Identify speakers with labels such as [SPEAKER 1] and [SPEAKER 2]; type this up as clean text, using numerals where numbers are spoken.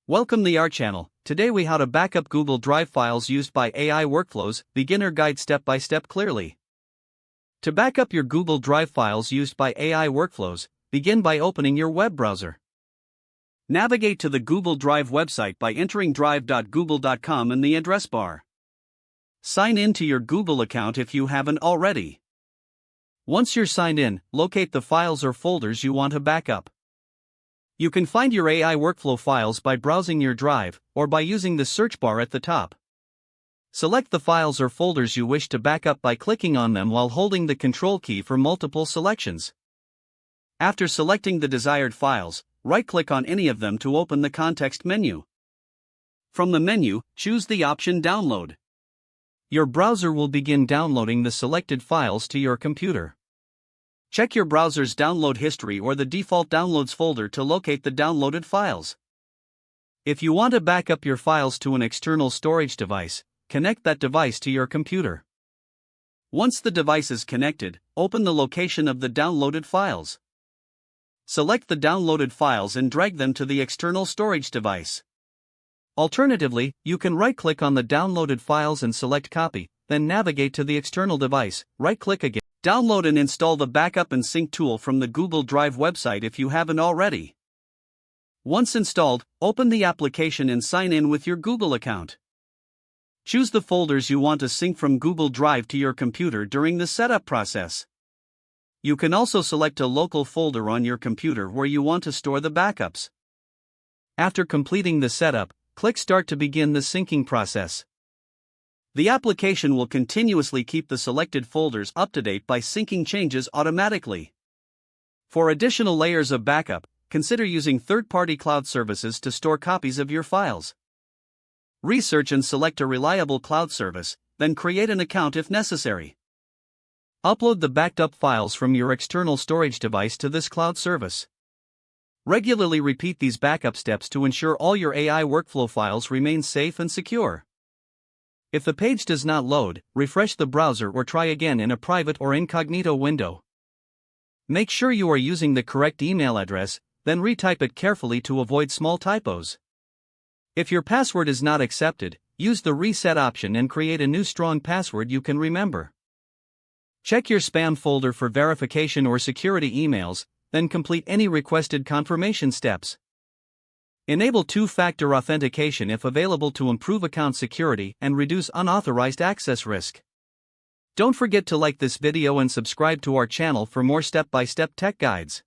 [SPEAKER 1] Welcome to our channel. Today we how to backup Google Drive files used by AI workflows, beginner guide step by step clearly. To backup your Google Drive files used by AI workflows, begin by opening your web browser. Navigate to the Google Drive website by entering drive.google.com in the address bar. Sign in to your Google account if you haven't already. Once you're signed in, locate the files or folders you want to backup. You can find your AI workflow files by browsing your drive, or by using the search bar at the top. Select the files or folders you wish to backup by clicking on them while holding the Control key for multiple selections. After selecting the desired files, right-click on any of them to open the context menu. From the menu, choose the option Download. Your browser will begin downloading the selected files to your computer. Check your browser's download history or the default downloads folder to locate the downloaded files. If you want to back up your files to an external storage device, connect that device to your computer. Once the device is connected, open the location of the downloaded files. Select the downloaded files and drag them to the external storage device. Alternatively, you can right-click on the downloaded files and select Copy, then navigate to the external device, right-click again. Download and install the Backup and Sync tool from the Google Drive website if you haven't already. Once installed, open the application and sign in with your Google account. Choose the folders you want to sync from Google Drive to your computer during the setup process. You can also select a local folder on your computer where you want to store the backups. After completing the setup, click Start to begin the syncing process. The application will continuously keep the selected folders up to date by syncing changes automatically. For additional layers of backup, consider using third-party cloud services to store copies of your files. Research and select a reliable cloud service, then create an account if necessary. Upload the backed up files from your external storage device to this cloud service. Regularly repeat these backup steps to ensure all your AI workflow files remain safe and secure. If the page does not load, refresh the browser or try again in a private or incognito window. Make sure you are using the correct email address, then retype it carefully to avoid small typos. If your password is not accepted, use the reset option and create a new strong password you can remember. Check your spam folder for verification or security emails, then complete any requested confirmation steps. Enable two-factor authentication if available to improve account security and reduce unauthorized access risk. Don't forget to like this video and subscribe to our channel for more step-by-step tech guides.